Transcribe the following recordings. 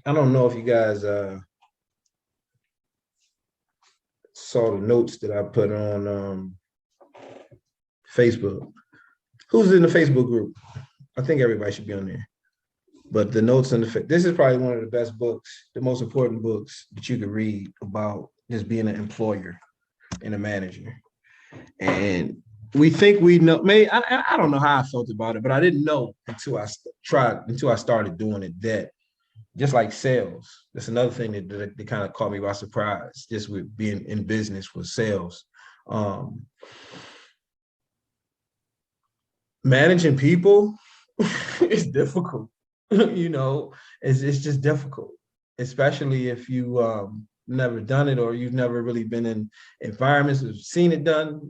I don't know if you guys saw the notes that I put on Facebook. Who's in the Facebook group? I think everybody should be on there. But the notes in this is probably one of the best books, the most important books that you could read about just being an employer and a manager. And we think we know, I don't know how I felt about it, but I didn't know until I started doing it, that just like sales, that's another thing that kind of caught me by surprise, just with being in business with sales. Managing people is difficult. It's just difficult, especially if you never done it or you've never really been in environments or seen it done.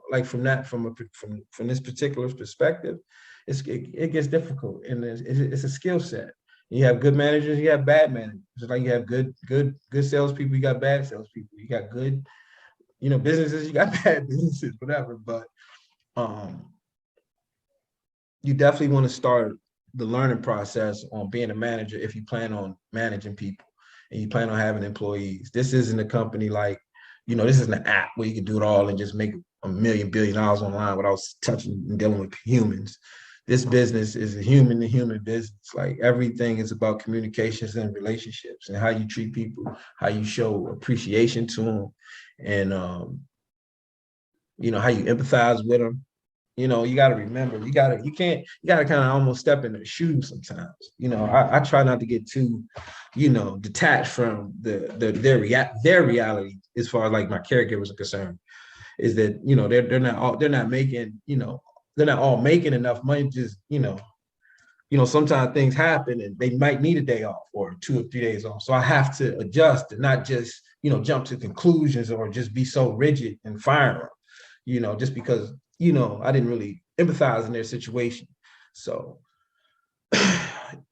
Like from this particular perspective, it gets difficult, and it's a skill set. You have good managers, you have bad managers. Just like you have good salespeople, you got bad salespeople. You got good, businesses, you got bad businesses, whatever. But you definitely want to start the learning process on being a manager if you plan on managing people and you plan on having employees. This isn't a company like, this isn't an app where you can do it all and just make $1 billion online without touching and dealing with humans. This business is a human to human business. Like, everything is about communications and relationships and how you treat people, how you show appreciation to them, and how you empathize with them. You got to remember, you got to kind of almost step in their shoes sometimes. I try not to get too, detached from their reality as far as like my caregivers are concerned. Is that they're not making they're not all making enough money. Just sometimes things happen and they might need a day off or 2 or 3 days off. So I have to adjust and not just jump to conclusions or just be so rigid and fire them. Just because I didn't really empathize in their situation. So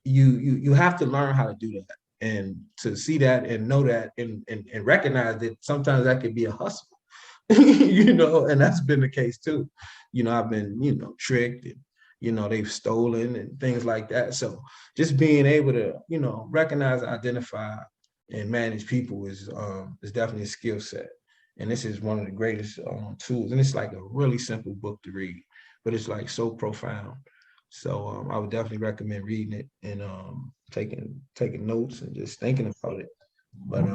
you have to learn how to do that, and to see that and know that and recognize that sometimes that could be a hustle. And that's been the case too. I've been, tricked and, they've stolen and things like that. So just being able to, recognize, identify, and manage people is definitely a skill set. And this is one of the greatest tools. And it's like a really simple book to read, but it's like so profound. So I would definitely recommend reading it and taking notes and just thinking about it. But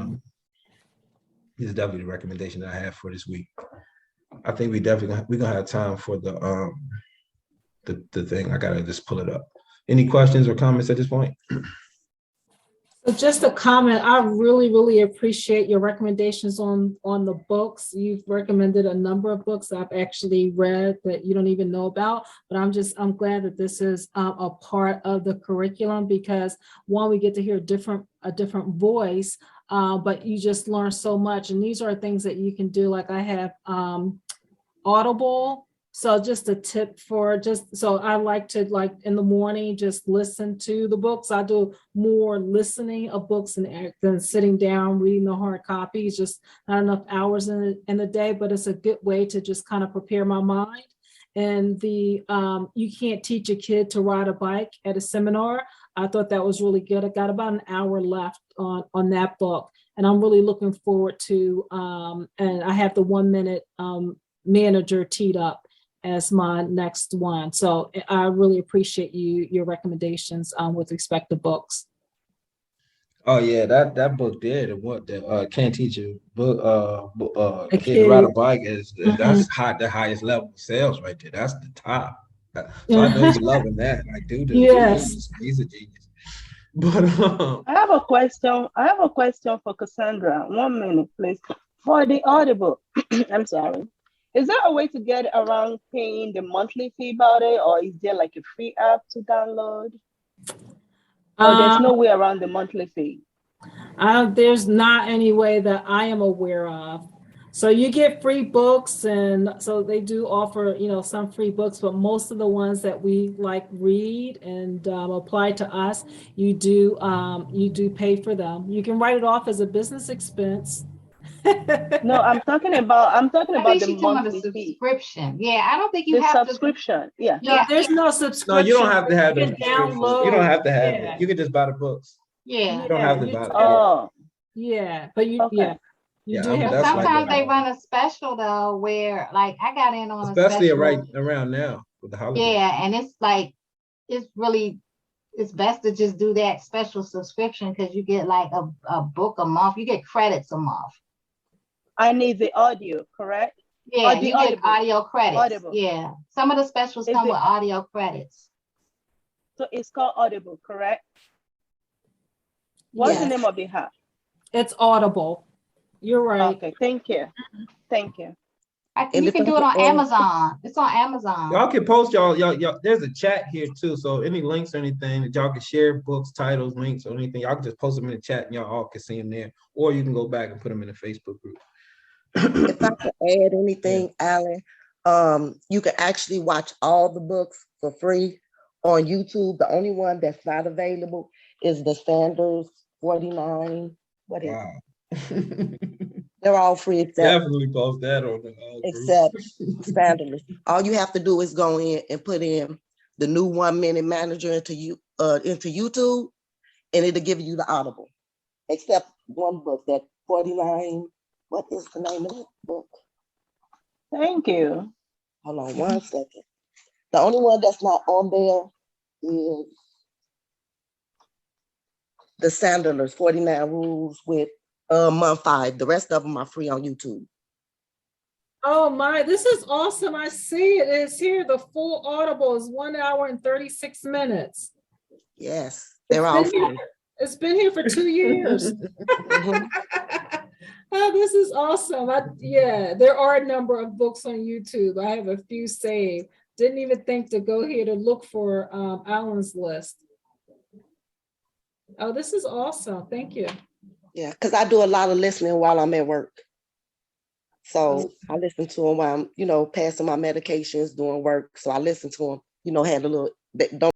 this is definitely the recommendation that I have for this week. I think we're gonna have time for the thing. I gotta just pull it up. Any questions or comments at this point? So just a comment, I really, really appreciate your recommendations on the books. You've recommended a number of books I've actually read that you don't even know about, but I'm glad that this is a part of the curriculum, because one, we get to hear a different voice, but you just learn so much. And these are things that you can do. Like, I have Audible. So just a tip so I like to, like, in the morning, just listen to the books. I do more listening of books than sitting down reading the hard copies. Just not enough hours in the day, but it's a good way to just kind of prepare my mind. And you can't teach a kid to ride a bike at a seminar. I thought that was really good. I got about an hour left on that book, and I'm really looking forward to, and I have the 1 minute manager teed up as my next one. So I really appreciate your recommendations with respect to books. Oh yeah, that book there, the Can't Teach a Kid to Ride a Bike is that's the highest level of sales right there. That's the top. So I know you're loving that. Like, dude, yes, he's a genius. But I have a question for Cassandra. 1 minute, please. For the Audible, I'm sorry. Is there a way to get around paying the monthly fee about it, or is there like a free app to download? Or there's no way around the monthly fee? There's not any way that I am aware of. So you get free books, and so they do offer, some free books, but most of the ones that we read and apply to us, you do pay for them. You can write it off as a business expense. No, I'm talking about the monthly subscription. Yeah, I don't think you have subscription. Yeah. No, there's no subscription. No, you don't have to have the download. You don't have to have it. You can just buy the books. Yeah. You don't have to you buy do. that. Oh, Yeah, but you, okay. yeah, you Yeah, do have. that's like Sometimes a, they run a special though, where like I got in on a especially right special. around now with the holidays. Yeah, and it's like it's really it's best to just do that special subscription because you get like a book a month. You get credits a month. I need the audio, correct? Yeah, Or the you get audible. audio credits. Audible. Yeah, some of the specials Is come it- with audio credits. So it's called Audible, correct? What's the Yes, name of the app? it's Audible. You're right. Okay, thank you. Thank you. And You if can I do it could on add, Amazon. It's on Amazon. Y'all can post y'all. There's a chat here too. So any links or anything that y'all can share, books, titles, links, or anything, y'all can just post them in the chat and y'all all can see them there. Or you can go back and put them in the Facebook group. if I could add anything, Alan, you can actually watch all the books for free on YouTube. The only one that's not available is the Sanders 49. What is it? Wow. They're all free except Definitely post that on the group. except Sanders. All you have to do is go in and put in the new 1 Minute Manager into YouTube, and it'll give you the Audible. Except one book, that 49. What is the name of that book? Thank you. Hold on 1 second. The only one that's not on there is the Sanders 49 Rules with month 5. The rest of them are free on YouTube. Oh my, this is awesome. I see it. It's here. The full Audible is 1 hour and 36 minutes. Yes, they're all free. It's been here for 2 years. Mhm. Oh, this is awesome. Yeah, there are a number of books on YouTube. I have a few saved. Didn't even think to go here to look for Alan's list. Oh, this is awesome. Thank you. Yeah, because I do a lot of listening while I'm at work. So I listen to them while I'm, passing my medications, doing work. So I listen to them, had a little, don't